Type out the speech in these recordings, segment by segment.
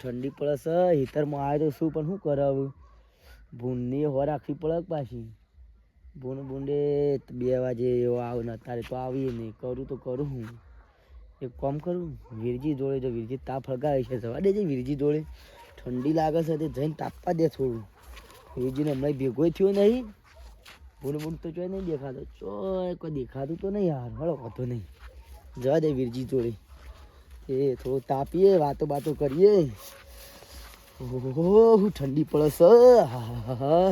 ઠંડી પડે છે હીટરમાં આવે તો શું પણ શું કરે હવે ભૂંડની હો રાખવી પડે પાછી ભૂંડે 2 વાગે એવો આવે ને અત્યારે તો આવીએ નહીં કરું તો કરું હું એક કામ કરું વીરજી જોડે જો વીરજી તાપ હળગાવે છે જવા દેજે વીરજી જોડે ઠંડી લાગે છે તે જઈને તાપવા દે થોડું વીરજીને હમણાં ભેગો થયો નહીં ભૂંડ તો ચોય નહીં દેખાતો ચોય કોઈ દેખાતું તો નહીં યાર હળો વાતો નહીં જવા દે વીરજી જોડે એ થોડું તાપીએ વાતો બાતો કરીએ ઓહો ઠંડી પડે છે હા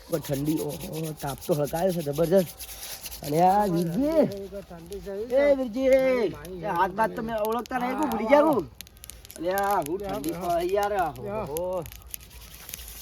પણ ઠંડી ઓહો તાપ તો હળગાયો છે જબરજસ્ત અરે આ વીરજી એ વીરજી હાથ બાત તમે ઓળખતા નહીં કો ભૂલી જાવ અરે આ હું ઠંડી પડે યાર ઓહો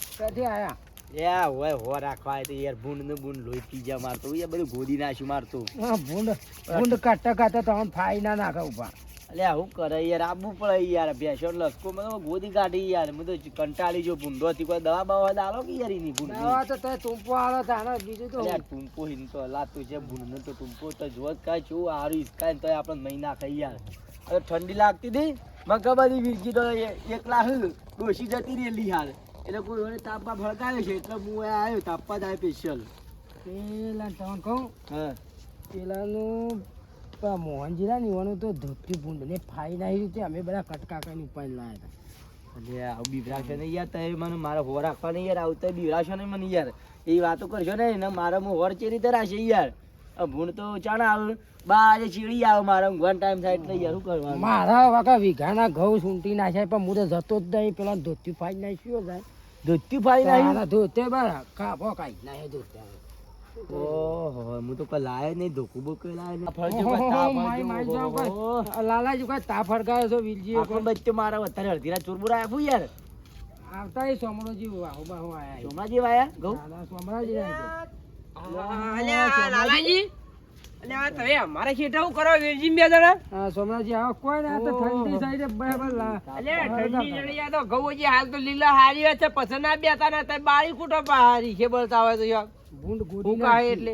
ક્યાંથી આયા યા હોય હો રાખવા તો યાર ભૂંડ ને ભૂંડ લોહી પી જા મારતો યાર બધું ગોદી નાખ્યું મારતો ભૂંડ કાઢતા કાઢતા તમે ફાઈ ના નાખા ઉભા અલે આવું કરે યાર આપવું પડે યાર ભેંસો લસકો મને ગોદી કાઢી યાર મને તો કંટાળી જો ભૂંડો થી કોઈ દવા બવા દાલો કે યાર એની ભૂંડ દવા તો તે ટૂંપો આલો તાનો બીજું તો યાર ટૂંપો હિન તો લાતું છે ભૂંડ ને તો ટૂંપો તો જોત કાય છું આરું ઇસ્કાય તો આપણે મહિના ખાઈ યાર હવે ઠંડી લાગતી હતી મને ખબર વીરજી તો એકલા ડોસી જતી રહેલી હાલ એટલે કોઈ મને તાપમાં ભડકાવે છે એટલે હું આવ્યો તાપવા જ આવ્યો સ્પેશિયલ પેલા તમને કહું હા પેલાનું મોહનજીરા નીવાનું તો ધોતી ભૂંડ ને ફાઈ નાખી રીતે અમે બધા કટકાકાની ઉપાય લાયા હતા અરે આવું બીવરાશે નહીં યાર તમે મને મારે હોર રાખવા નહીં યાર આવું તો બીવરાશો નહીં મને યાર એ વાતો કરશો ને એને મારે હું હોર ચેરી રીતે રાખશે યાર ભૂણ તો ચાણા આવે બાજે ચીડી આવે મારે ઊંઘવાનો ટાઈમ થાય એટલે યાર શું કરવાનું મારા વાકા વીઘાના ઘઉં સૂંટી નાખ્યા પણ હું તો જતો જ નહીં પેલા ધોતી ફાઈ નાખ્યો જાય ધોતી ફાઈ નાખી ધોતે બરા કાપો કાઢી નાખે ધોતે ઓહો હું તો કોઈ લાયો નહીં ધોકું બોકું લાયો લાલાજી કોઈ તાપ ફડકાયો છો વીરજી બચ્ચો મારા અત્યારે અડધીરા ચોરબુરા આપ્યું યાર આવતા એ સોમરોજી વાહુ બાહુ આયા સોમરાજી વાયા ઘઉં સોમરાજી લાલાજી અને આ તમે અમારા ખેટા હું કરો વીરજી બે જણા હા સોમરાજી આવો કોઈ ના તો ઠંડી સાઈડે બરાબર અલે ઠંડી જણી આ તો ઘઉં જે હાલ તો લીલા હારી છે પસંદ ના બેતા ના તે બાળી કુટો બહારી છે બોલતા હોય તો યાર ભૂંડ હું ગોદી કાય એટલે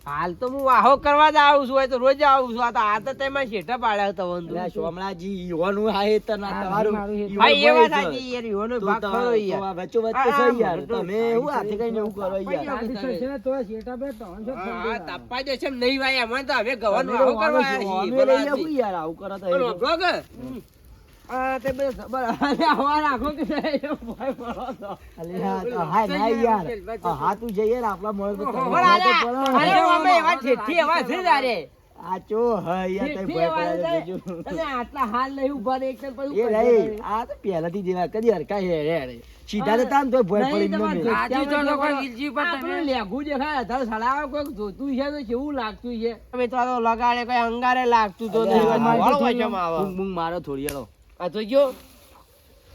હાલ તો હું વાહો કરવા જ આવું છું હોય તો રોજ આવું છું આ તો તેમાં શેઠા પાડ્યા તો વંદુ સોમરાજી ઈવાનું આ તો ના તમારું ભાઈ એવા સાચી યાર ઈવાનો ભાગ ખરો યાર વચ્ચો વચ્ચે સહી યાર તમે હું હાથે કઈ એવું કરો યાર તો શેટા બે તો હા તાપા જે છે નહીં ભાઈ અમે તો હવે ગવન વાહો કરવા આવ્યા છીએ અમે યાર આવું કરો તો બોલો બ્લોગ આ તે બે ખબર અરે આવા રાખો કે ભાઈ બોલો તો અલે હા ના યાર હા તું જઈએ ને આપણા મોળ તો અરે અમે એવા છેઠી એવા છે તારે આચો હા યાર તઈ ભય પડે જો તમે આટલા હાલ નહીં ઉભા ને એકદમ એ રહી આ તો પહેલાથી જેવા કદી હરકા હે રે સીધા તો તામ તો ભય પડી ન રાજી તો કોઈ વિલજી પર તમે લેગુ દેખાય ધર સડાવ કોઈ જોતું છે તો કેવું લાગતું છે તમે તો લગાડે કોઈ અંગારે લાગતું તો નહીં વાળો વાચમાં આવે બુંગ મારો થોડી હેલો આ તો જો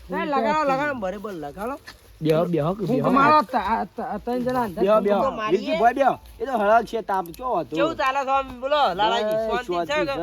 લગાડો બરાબર લગાડો બેહો મારો ત્રણ જણા અંદર બેહો બીજી ભય બેહો એ તો હળક છે તાપ ચો હતો કેવું ચાલે છો બોલો લાલાજી શાંતિ છે કે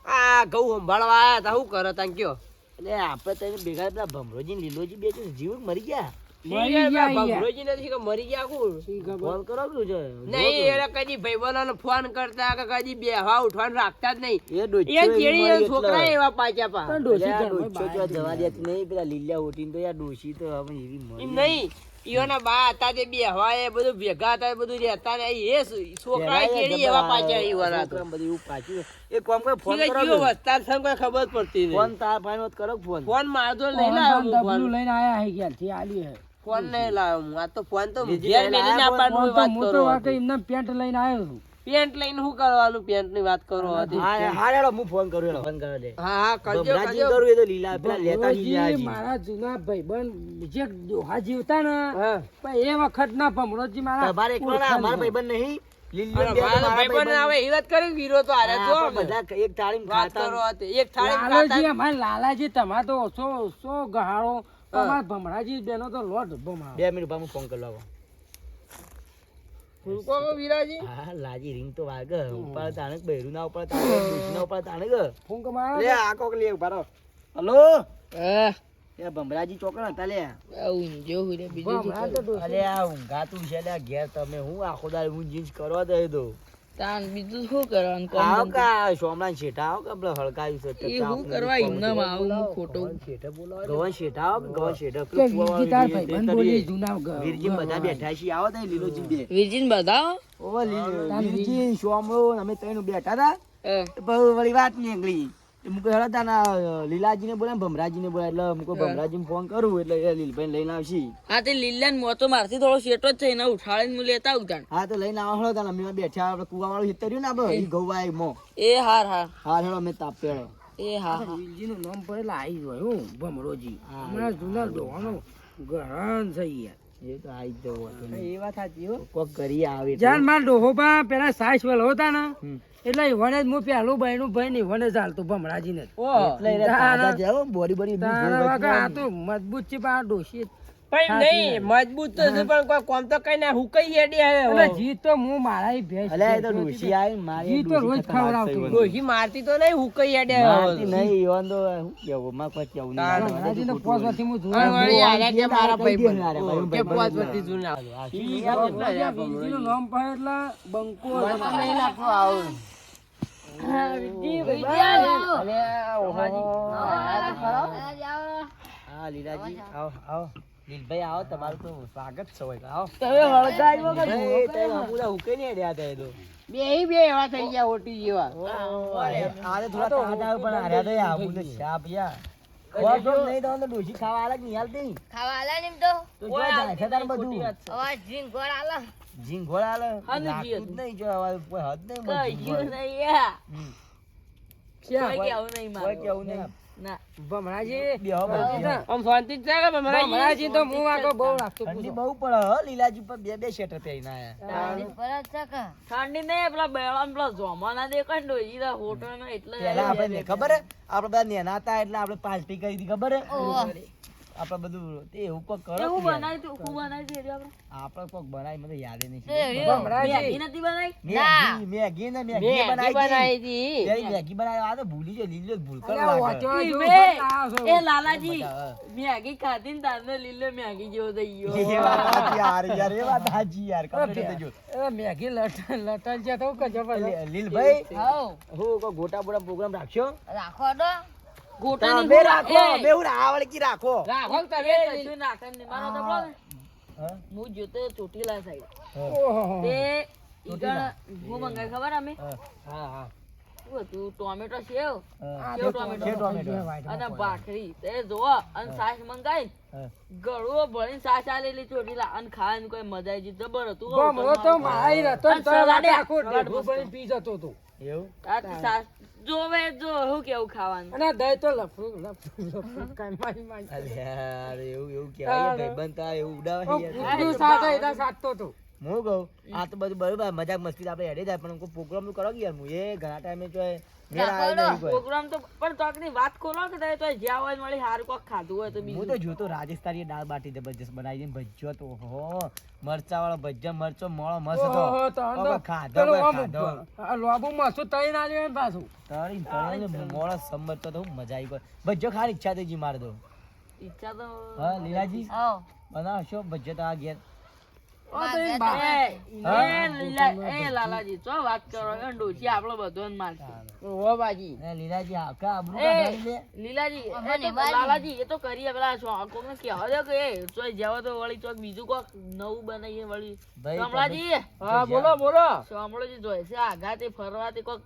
આ ઘઉં સંભાળવા આયા તા શું કરે તાં કયો એટલે આપણે તને ભેગા પેલા ભમરોજી લીલોજી બે જીવ મરી ગયા ભમરોજી નથી કે મરી ગયા કોણ ફોન કરો કે છે નહીં એટલે કદી ભાઈબંધોને ફોન કરતા કે કદી બેહવા ઉઠવાનું રાખતા જ નહીં એ ડોચો એ જેડી છોકરા એવા પાછા પા ડોચો જો જવા દેતી નહીં પેલા લીલા ઓટીન તો યાર ડોશી તો હવે એવી એમ મરી નહીં ઈઓના બા હતા તે બેહવા એ બધું ભેગા હતા બધું રહેતા ને એ છોકરા જેડી એવા પાછા ઈવાના તો બધું એવું પાછું એ કોમ કોઈ ફોન કરો જીવો વસ્તાર સંગ કોઈ ખબર પડતી નહીં ફોન તાર ફાઈન કરો ફોન ફોન મારતો નહીં લાવ્યો હું ફોન લઈને આયા હે ગયા થી આલી હે ફોન નહીં લાવ્યો હું આ તો ફોન તો ઘેર મેલીને આપવાનું વાત મોટો કરો વાકે એમને પેન્ટ લઈને આવ્યો છું પેન્ટ લઈને શું કરવાનું પેન્ટ ની વાત કરો હતી હા હેડો હું ફોન કરું હેડો ફોન કરો દે હા કરજો ભમરાજી કરજો કરું એ તો લીલા પેલા લેતા ભમરોજી મારા જૂના ભાઈબંધ જે દોહા જીવતા ને હા પણ એ વખત ના ભમરોજી મારા તમારે એકલો ના મારા ભાઈબંધ નહીં લીલી બે મારા ભાઈબંધ આવે એ વાત કરી વીરો તો આરે જો બધા એક થાળીમાં વાત ખાતા કરો હતી એક થાળી લાલાજી અમાર લાલાજી તમાર તો ઓછો ગહાડો અમાર ભમરાજી બેનો તો લોટ ભમા 2 મિનિટ હું ફોન કરી લાવો હું કો વીરાજી હા લાજી રિંગ તો વાગે ઉપર તાણે બહેરું ના ઉપર તાણે દુશ્મન ઉપર તાણે ગ ફોન કમારો લે આ કોક લે બારો હલો એ ભમરાજી ચોકણ હતા લે ઊંજો હુરે બીજું ભમરા તો અલે આ ઊંઘાતું છે લે ઘેર તમે હું આખો દાડ હું જીન્સ કરવા દે દો તાન બીજું શું કરવાનું કોમ આવો ધંધો? કા સોમનાથ શેઠા આવો કે પેલો હળકાયું છે એ શું કરવા એમનામ આવું હું ખોટું ગવન શેઠા આવો કે ગવન શેઠા કે વીરજી તાર ભાઈબંધ બોલી જૂના વીરજી બધા બેઠા છીએ આવો તઈ લીલોજી બે વીરજીને બતાવો ઓ વીરજી સોમરો અમે ત્રણ બેઠા હતા એ, પછી વળી વાત નીકળી મુકો હેડા ના લીલાજીને બોલાય ભમરાજીને બોલાય એટલે મુકો ભમરાજીને ફોન કરું એટલે એ લીલભાઈ લઈને આવશી હા તે લીલાને મોતો મારથી થોડો શેટો જ છે એને ઉઠાડીને હું લેતા આવું તાણ. હા તો લઈને આવો હેડો તાન અમે બેઠા આપણે કુવા વાળું હિતર રહ્યું ને આપણે ઈ ગૌવાય મો એ હાર હાર હા હેડો અમે તાપ પેડો એ હા હા વીરજીનું નામ પડેલા આવી હોય હું ભમરોજી હમણાં જૂના ડોહાનો ગહન છે યાર એ તો આઈ જ જવું એ વાત સાચી હો કોક કરી આવે એટલે. જાન માર ડોહોબા પેલા સાઈસ વેલ હોતા ને હમ. એટલે ઈવને જ હું પેલું બહેનું ભાઈ ને ઈવને ચાલતું ભમરાજીને એટલે એને તાજા છે હો, બોડી બોડી એમની તારા ગોળ વાગા આ વચમાં. તો મજબૂત છે પણ આ ડોશી પણ નહીં મજબૂત તો છે પણ કોઈ કોમ તો કઈ ના હુકઈ હેડી એટલે આવે જીત તો હું મારા ભેંસ અલ્યા એ તો ડોશી આવી ને મારી જી તો રોજ ખવડાવતો. ડોશી મારતી તો નહીં હુકઈ હેડી મારતી આવે નહીં ઈવન તો શું કેવું માં કોઈ કેવું નહીં. ભમરાજીને પોસ વર્ષથી હું જોઉં. અને વળી આને કે મારા કહી દે ને ભાઈ હારે, કે ભાઈ પાંચ વર્ષથી જૂના વીરજીનું નામ પડે એટલે બંકો નહીં લાગતું આવું હા લીલાજી આવો આવો લીલભાઈ આવો તમારું તો સ્વાગત છે હોય આવો તમે હળગાવ્યો કે ભાઈ તે હમુડા હુકે નહીં અડ્યા હતા એ તો બે એવા થઈ ગયા ઓટી જેવા આરે થોડા તાજા આવે પણ હાર્યા તો આબુ તો શાપ યા કોઈ જો નહીં તો અંદર ડોશી ખાવા આલે કે નહીં હાલતી ખાવા આલે ને એમ તો તો જો જાય છે તાર બધું અવાજ જીન ગોળ આલે જીંગ ઘોડા આલે હાનું લાગતું જ નહીં જો હવે કોઈ હદ નહીં બોલ કઈ જીંગ ગયું ઘોડા. નહીં યા. હમ. કોઈ કેવું નહીં કોઈ મારું. કેવું નહીં ના ભમરાજી બેહો ભાઈ, બેહો. આમ શાંતિ જ છે કે ભમરાજી તો હું વાગો બહુ રાખતો ઠંડી બહુ પડે હો લીલાજી પર બે બે શેટર પહેરીને આયા પરત છે કે ઠંડી નહીં પેલા બેળા પેલા જોમાના દેખાય ને ડોશી ના હોટો ને એટલે પેલા આપણે ખબર હે આપણે બધા નેના હતા એટલે આપણે પાર્ટી કરી હતી ખબર હે ઓહો આપણે બધું તે એવું કોક કરો એવું કે યાર. બનાવ્યું તું શું બનાવ્યું તું એટલે આપણે? આપણે કોક બનાવી મને યાદ નહીં તે રહ્યો. મેગી નથી બનાવી મેગી ને મેગી મેગી બનાવી બનાવી હતી હતી ત્યારે મેગી બનાવી આ તો ભૂલી ગયો લીલો ભૂલ કર અલ્યા, લાગે. વાંચવા જો, એ આ છો. એ લાલાજી હા. મેગી ખાધી ને તારને લીલો મેગી જેવો થઈ એ ગયો વાત સાચી યાર યાર એ વાત સાચી યાર કમ્પ્લીટ થઈ ગયું. એ મેગી લટલ છે તો કે જબરદસ્ત. લીલભાઈ હાઉ હું કોઈ ગોટા બોટા પ્રોગ્રામ રાખશો રાખો દો ગોટાની તમે હું રાખો એ, અમે હું આવડકી રાખો રાખો ને એ તમે કશું નાખે નહીં. મારો તો પેલો ને, હા? હું જોતો ચોટીલા સાઈડ ઓહો. તે ઈકણ હું મંગાઈ ખબર અમે હા. હા હા શું હતું ટોમેટો સેવ હા. સેવ ટોમેટો સેવ ટોમેટો. અને ભાખરી તે જોવો અને છાશ મંગાઈ હા. ગળું ભરીને છાશ આલેલી ચોટીલા અને ખાવાની કોઈ મજા આવી ગઈ. જબર હતું હો. ભમરો તો મારા ઈ હતો ને તો સલાડ વાગે આખો સલાડ ઢેફું મસ્ત. ભરીને પી જતો હતો. એવું આ તો છાશ જોવે જો હું કેવું ખાવાનું અને આ દહીં તો લફરું કાંઈ મારી મારી. અલ્યા રે, એવું કહેવાય ભાઈબંધ તાર એવું ઉડાવે ઓ, યાર. કૂતરું સાથે એના સાચતો હતો. હું કહું આ તો બધું બરોબર મજાક મસ્તી આપણે હેડે જાય પણ કોઈ પ્રોગ્રામ નું કરો કે યાર હું એ ઘણા ટાઈમે જો મેળ આવે નહીં કોઈ. પ્રોગ્રામ તો પણ તકની વાત ખોલો કે તમે તો જ્યાં હોય મળી હારું કોક ખાધું હોય તો હું બીજું તો જોતો રાજસ્થાની દાળ બાટી જબરજસ્ત બનાવી છે ભજ્યો તો હો મરચા વાળો ભજ્જા મરચો મોળો મસ્ત હતો ઓહો, તો આમ તો ઓહો, ખાધો પેલું કોઈ આમ ખાધો આ લોબુ મસ્તું તળીને આલ્યું ને પાછું. તળી તળી મોળો સમરતો તો હું મજા આવી ગઈ ભજ્જો ખાવાની ઈચ્છા થઈ ગઈ મારે તો ઈચ્છા તો હા લીલાજી હાઉ બનાવશો ભજ્જો તો આ ઘેર આ તો એ લાલાજી ચો વાત કરો એ ડોશી આપણો બધો જ મારશે ઓ બાજી એ લીલાજી આખા આબરૂ એ કાઢી લે. લીલાજી એ અમને તો વાલી. લાલાજી એ તો કરીએ પેલા કોકને કહેવા દો કે એ ચોય જાવ તો વળી ચોક બીજું કોક નવું બનાવીએ વળી ભાઈ, કમળાજી હા બોલો બોલો સાંભળોજી જોઈ છે આઘાતે ફરવાથી કોક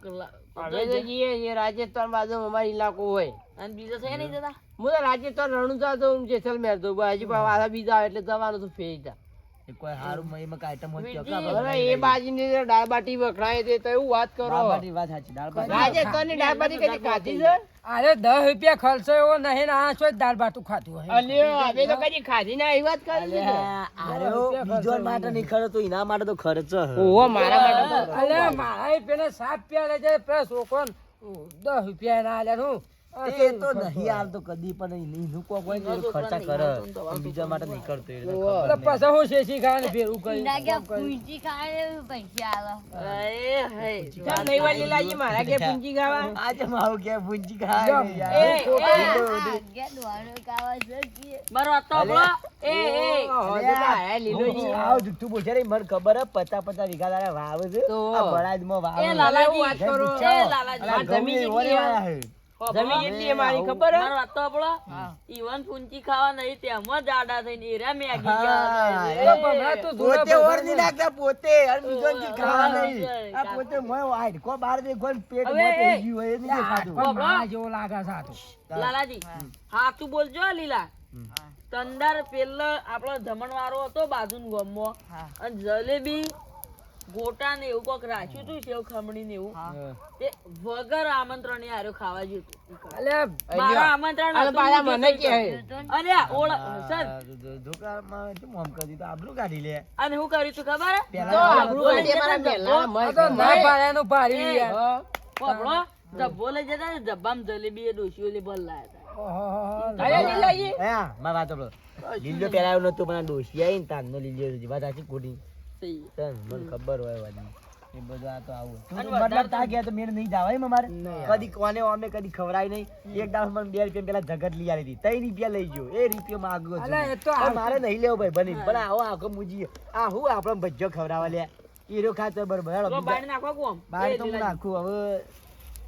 અમે તો જઈએ છીએ રાજસ્થાન બાજુ અમારો ઇલાકો હોય અને બીજા છે નહીં જતા હું તો રાજસ્થાન રણુજા તો જેસલમેર તો હજી પણ વાળા બીજા આવે એટલે જવાનું તો ફેર એ કોઈ હારું એમાં કાંઈ item હોય તો વીરજી, આપણે અરે એ બાજીની જે દાળ બાટી વખણાય તે તો એવું વાત કરો દાળ બાટી વાત સાચી દાળ બાટી રાજસ્થાનની દાળ બાટી કદી ખાધી છે અરે 10 રૂપિયા ખર્ચો એવો નહીં ને આ છો દાળ બાટું ખાધું હોય. અલ્યો અમે તો કદી ખાધી ના એ વાત કરી છે અલ્યા, આર્યો બીજો માટે નહીં ખર્ચો એના માટે તો ખર્ચો હે. ઓહો મારા માટે તો અલે મારા પેલે સાપ પ્યા લે છે પેલા છોકરો 10 રૂપિયા ના આલ્યા હું એ તો નહીં હાલતો કદી પણ એનું કોક હોય ને એ ખર્ચા કરે બીજા માટે નહીં કરતો એ એટલે ખબર નહીં. પાછા હું શેષી ખાય ને ફેર ઉકળી. ના કે પૂંજી ખાય એવું પૈસા આલો એ હે ચાલ નહીં વા લીલાજી મારા કે પૂંજી ખાવા આજે મારું કે ભૂંજી ખાય જા. ને યાર. કે દોડો કાવા છે મારો આ તબલો એ હું આવું જુઠ્ઠું બોલશે રે, મને ખબર હે 50 વીઘા તારે વાવ છે તો. આ બળાદમાં વાવ એ છે. લાલાજી વાત કરો. એ લાલાજી આ જમીન ઘઉંની કેટલી ઓરી હે? વાયા હે. જમીન એટલી મારી ખબર હે? મારો આ તબલો ઈવન પૂંચી ખાવા નહીં તેમાં જ આડા થઈને એરા મેગી હા, ગયા એ ભમરા તો જૂના પોતે ઓર ભગવાન નહીં નાખતા પોતે અને બીજો ને ખાવા નહીં. આ પોતે મોય હાડકો બહાર દેખો ને પેટ હવે મોય થઈ ગયું હોય એ નહીં દેખાતું. પણ મારા જેવો લાગે છે આ તો. લાલાજી હાચું બોલજો લીલા તંદાર પેલો આપણો જમણવારો હતો બાજુનો ગામમાં અને જલેબી ગોટા ને એવું કોક રાખ્યું હતું સેવ ખમણી ને એવું તે વગર આમંત્રણ ને હારે ખાવા જતું અલ્યા મારા આમંત્રણ અરે હતું, પાછા હું મને જતો કે અરે ઓળ સર ધોકામાં કેમ આમ કરી દીધું? આબરૂ કાઢી લે. અને હું કર્યું તું ખબર હે? પહેલા તો તો આબરૂ કાઢી મારા મેલા આ તો ના પાડ્યાનું પાડી યાર. પોપડો ધબ્બો લઈ જતા ને ધબ્બામાં જલેબી એ ડોશીઓ લે ભલ લાયા ઓહો. અરે લીલાજી હા, મારી વાત સાંભળો. લીલો પહેલા આવ્યો નતો પણ આ ડોશી આવીને તારનો લીલો હતી. વાત સાચી ખોટી? હતા. તને મને ખબર હોય વાતની. એ બધું આ તો આવું. તું અને તો મતલબ વધારે તા ગયા તો મેળ નહીં જાવાય એમ અમારે? નહીં કદી કોને અમે કદી ખવડાય નહીં. એક દાડો મને 2 રૂપિયા પેલા જગત લઈ આવી હતી. 3 રૂપિયા લઈ ગયો. એ રૂપિયો માંગો છું. અલા, એ તો પણ આ- મારે નહીં લેવો ભાઈ બની. પણ આવો આખો મુજી આ હું આપણો ભજ્જો ખવડાવવા લે. હીરો ખાતો બરાબર. હેડો તો બીજા- બાળી નાખો કોમ. બહાર એ તો હું લીલાજી. નાખું હવે.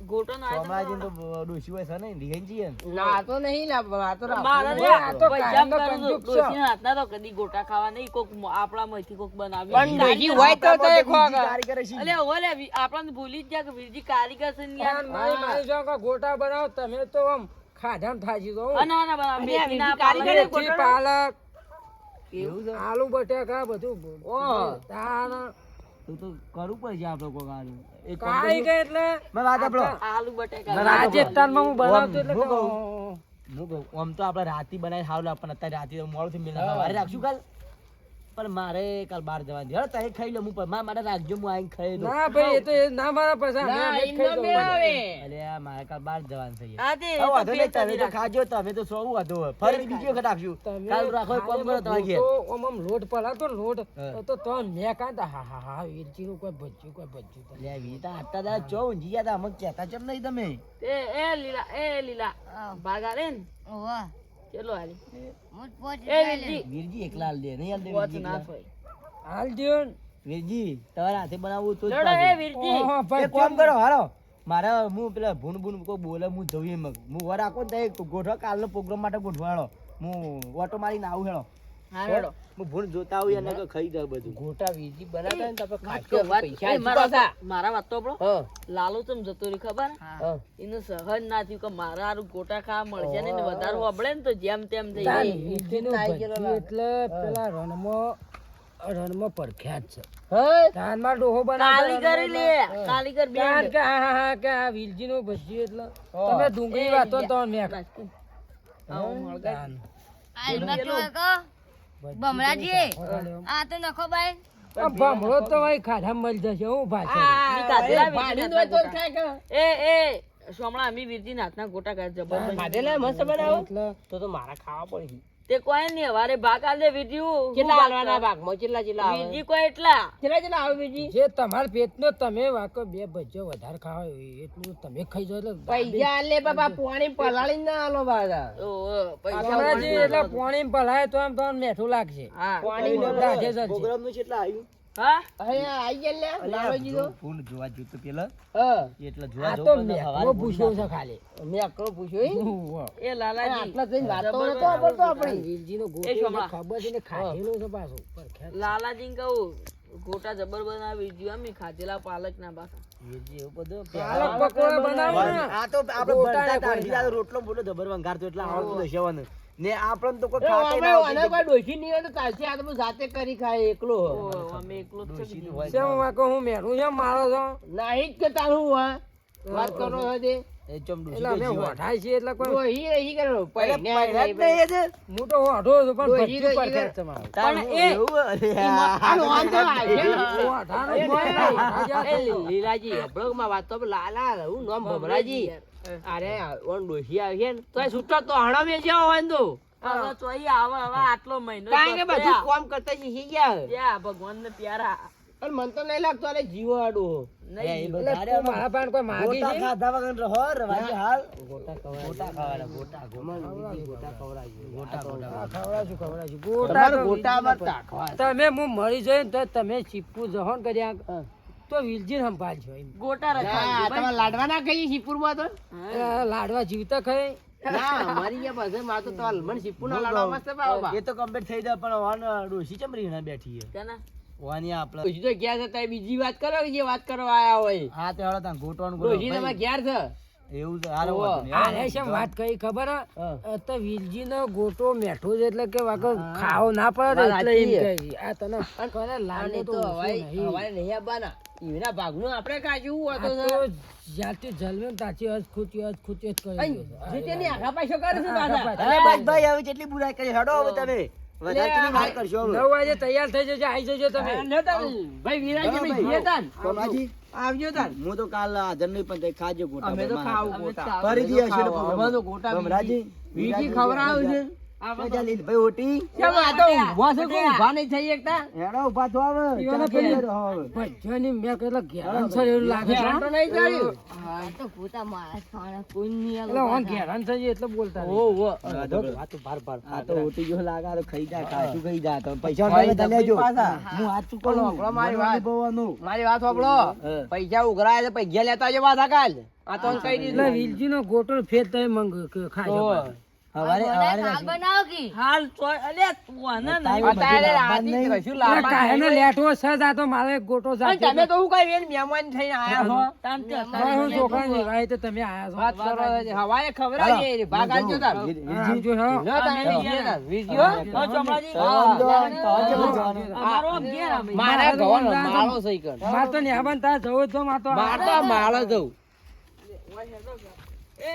ગોટો ના આવ્યો સોમરાજીને તો ડોશી હોય છે ને રીંગણજી હે ને. ના તો નહીં લાવ આ તો તો રાખો. મારે રે, આ તો પૈસા કાયમનો કરું છું. કંજૂસ છે. ડોશીના હાથના તો કદી ગોટા ખાવા નહીં કોક આપણા માંથી કોક બનાવી પણ ડોશી હોય તો તો એ ખોગ. કારીગર છે. અલે ઓલે આપણને ભૂલી જ ગયા કે વીરજી કારીગર છે ને યાર. મારી જોડે ગોટા બનાવો તમે તો આમ ખાધામ થાજી દો. ના ના બરાબર. અરે આ મેથીના વીરજી કારીગર પાલક. છે. મેથી, પાલક, એવું છે? આલુ બટેકા બધું. ઓહ. તાન તું તો કરવું પડશે આપણે કોક આનું. એક કામ કાઈ કરજો. કે એટલે મેં વાત સાંભળો. આલુ બટેકા. ના, રાજસ્થાનમાં હું બનાવતો એટલે હું કહું. કે હું કહું, આમ તો આપણે રાતી બનાવી ખાવ લે પણ અત્યારે રાતી મોડું થી મેલા સવારે રાખશું કાલ. પણ મારે કાલ બહાર જવાનું છે. હેડો તારે ખાઈ લે હું પણ મારા માટે રાખજો હું આઈને ખાઈ લઉં. ના ભાઈ એ તો એ ના મારા પૈસા અમે ના, અમે જ એમનો ખાઈ મેળ જવું. આવે. અલ્યા મારે કાલ બહાર જવાનું છે યાર. હા તે હવે વાંધો નહીં, તો તમે તો ખાજો તમે તો સો વાંધો હોય. ફરી બીજી વખત રાખશું. તમે કાલ રાખો એક કામ કરો તમારે ઘેર. તો આમ લોટ પલાતો ને લોટ હા. તો મેં કાંતા હા હા હા વીરજીનું કોઈ ભજ્યું અલ્યા વીતા આટલા દાડા ચો ઊંઘી ગયા તા અમે કહેતા ચમ નહીં તમે? એ લીલા ભાગ આલે ને ઓવા ચલો હાલી. મુજ પોચ એ વીરજી વીરજી એકલા હાલ દે નહીં હાલ દે વોચ વીરજી ના એકલા? થાય. હાલ દ્યો ને. વીરજી તમારે હાથે બનાવવું તો જ લડો પાછું. એ વીરજી. ઓહો, ભાઈ, એક કામ કરો હાલો મારે હું પેલા ભૂન કોઈ બોલે હું જવું એમ હું વર આખો ને તો ગોઠવા કાલનો પ્રોગ્રામ માટે ગોઠવાડો હું ઓટો મારીને આવું હેડો હા હેડો. હું ભૂન જોતા આવું એને ખાઈ જાવ બધું. ગોટા વીરજી બનાવતા હોય ને તો આપણે વાત ખાઈએ, તો વાત. પૈસા એ મારા પાછા. મારા વાત તો આપણો હા, લાલુ તમ જતો રહ્યો ખબર હા. એનું સહન ના થયું કે મારા હારું ગોટા ખાવા મળશે ને એને વધારે હોબળે ને તો જેમ તેમ થઈ તાન જાય. વીરજીનું ભજ્યું એટલે પેલા રણમાં પરખ્યાત છે. હા, ધાનમાં ડોહો બનાવતો કારીગર લે કારીગર બે તાન કે હા હા હા કે આ વીરજીનું ભજ્યું એટલે તમે ડુંગળી વાતો ને તો મેં તાન. આ એમાં કેવું કો બમરાજી આ તો નખો બાઈ આ ભમરો તો ભાઈ ખાધા મળી જશે હું ભાષા ની કાઢેલા એ ભાડીનું હોય તો જ ખાય કે. એ સોમણા અમી વીરજી નાથના ગોટા ખાય જબરદસ્ત. ખાધેલા મસ્ત બનાવો એટલે તો મારા ખાવા પડે. તે કોઈ નહીં હવારે ભાગ આલે વીરજી કેટલા હાલવાના ભાગમાં કેટલા આવે વીરજી કોઈ એટલા કેટલા આવે વીરજી? જે તમારા પેટનો તમે વાકો બે ભજ્યો વધારે ખાવા એટલું તમે ખાઈ જાવ એટલે પૈસા આલે બાબા પાણી પલાળી ના આલો બાજા. પૈસા હમણાંથી એટલે પાણી પલાય તો આમ તમને મેઠું લાગશે હા પાણી દાઢે જશે. પ્રોગ્રામનું કેટલા આવ્યું? હા અહીંયા આઈ ગયા લે લાલોજી તો. ફૂલ જોવા જોતું પેલા હા, એટલે જોવા આ જવું તો પણ મેઠો હવારે પૂછ્યો છે ખાલી મેં આકડો પૂછ્યો ઈ. એ લાલાજી આટલા જઈને વાતો નતો આવડતો આપણી. વીરજીનો એ ગોટો શોભા. એને ખબર છે ને ખાધેલું છે પાછું પરખ્યાત. લાલાજી કહું ગોટા જબર બનાવે વીરજી અમે ખાધેલા પાલક ના બાકા વીરજી એવું બધું પાલક પકોડા બનાવો ને. આ તો આપણે ગોટા ને ભણતા હતા, કોઈ બીજા તો રોટલો બોટલો જબર વંગારતો એટલે આવડતું દશેવાનું. ને આપણને તો કોઈ એ ખાતે અમે ના આવતું. આના કોઈ ડોશી નહીં હોય તો ચાલશે. આ તો બધું જાતે કરી ખાય એકલો. અમે એકલો જ છે ડોશીનું બીજું. હોય શેમ વાકો હું મેઠું છે મારો છો નાહી જ કે તારું હોય વાત કરો છો તે. એ ચમ એટલે અમે ઓઢાય છીએ એટલે કોઈ ડોહી રહી કરો પૈને હું તો ઓઢો છું પણ ડોહી ભટ્ટી તો પર ઈ ખેંચ તમારો. પણ એ આનો આમ તો આવે છે ને. ઓઢાનો કોઈ એ લીલાજી અબળકમાં વાત તો લાલા હું નામ ભમરાજી અરે ઓન ડોહી આવી છે ને તો એ છૂટો તો હણો મે જેવો હોય ને તો હવે તો ઈ આવે હવે આટલો મહિનો કારણ કે તો બધું થયા. કામ કરતા શીખી ગયા ત્યાં ભગવાનને પ્યારા અને મન તો નહીં લાગતો અરે જીવો આડો નહીં એટલે તું મારા પાસે કોઈ માગી ગોટા છે? ખાધા વગર રહો રવાજી હાલ ગોટા ગોટા ખાવાના ગોટા ગોટા ખવડાવશું. તમારે તો ગોટા વીલજી અમારે તાખવા. તમે હું મરી જઈ ને તો તમે ચીપુ જહો ને કર્યા તો વિલજી સંભાળજો એમ. ગોટા ના, રખાય તમારે લાડવા ના ખાઈએ શિવપુરમાં તો લાડવા જીવતા ખાઈ ના મારી ગયા પાસે માં તો તમારે લમણ શિવપુરના લાડવા મસ્ત ભાવ બા. એ તો કમ્પ્લીટ થઈ જાય પણ વાન ડોશી ચમરી ના બેઠી છે કેના? વાની આપણે ડોશી તો ગયા છે તઈ બીજી વાત કરો કે જે વાત કરવા આયા હોય હા તે હાલો તાં ગોટવાનું ડોશી તમારે ગયા છે એવું છે હારો ઓહો. વાંધો નહીં. અરે શેમ વાત કરી ખબર હે? તો વિલજી નો ગોટો મેઠો છે એટલે કે વાકો ખાવો ના પડે ને વાત એટલે એમ સાચી કહે છે. આ તને કોને લાડો આને તો તો ઓછો હવાઈ નહીં. હવાઈ નહીં આવવાના ઈવના ભાગનું આપણે કાજુ આ હતો તો જ્યાંથી જલમે ને ત્યાંથી હજ ખૂચી જ કરી દે છે. જે તેની આખા પૈસો કરે છે પાછા અરે બસ ભાઈ હવે કેટલી બુરાઈ કરી હેડો હવે તમે વધારે કેટલી વાત કરશો હવે 9 વાગે તૈયાર થઈ જજો આવી જજો તમે. ભાઈ વિરાજી ભાઈ જીએ તાન સોમાજી આવજો તાન હું તો કાલ હાજર નહીં પણ તે ખાજો ગોટા અમે તો બરમાના. ખાવું ગોટા ફરીથી હશે ને અમે તો ગોટા ભમરાજી વીજી ખવડાવે છે જા લીલભાઈ ઓટી કેમ આ તો ઊભા છે કોઈ ઊભા નહીં થઈ એકતા હેડો ઉભા થો હવે ઈવાને ચા પીને રહો હવે. ભજ્યોની મેં કેટલા ઘેરાન છે એવું લાગે છે. ઘેરાન તો નહીં ચડ્યું આ તો પોતા મારા ખાવાના કોઈ નહીં એટલે ઓન ઘેરાન છે એટલે બોલતા નહીં. ઓ ઓ આ તો ઓટી જો લાગા તો ખાઈ જા કાચું ખાઈ જા તો પૈસા ભાઈ તમે લેજો પાછા. હું હાથ ચૂકવું બોલો, બોલો મારી વાત. બોવાનું મારી વાત સાંભળો હા. પૈસા ઉઘરાય તો પૈસા લેતા આવજો પાછા કાલ આ તો કહી એટલે દીધું વિલજી નો ગોટો ફેર તમે ખાજો તો હવારે હવારે શાક બનાવો કી હાલ તો અલ્યા તું આને નહીં. અત્યારે રાતે કશું એટલે લાવવા કાયનો નહીં. લેઠો છે જ આ તો મારે એક ગોટો અને સાથે તમે તો હું કઈ વેન મહેમાન થઈને આયા છો તાન તે મારે હું છોકરા ની વાય તો તમે આયા છો. વાત કરો હવાએ ખવડાવીએ ભાગ આવજો તાર હા, આવજો હો. જો તાર વિડીયો તાર વિડીયો હો, ચોપડાજી. અમારો આમ ઘેર અમે. મારા ગવાનો માળો સહી કર મારે તો ન્યા બનતા જવું જ તો મારે તો મારતો માળો જવું એ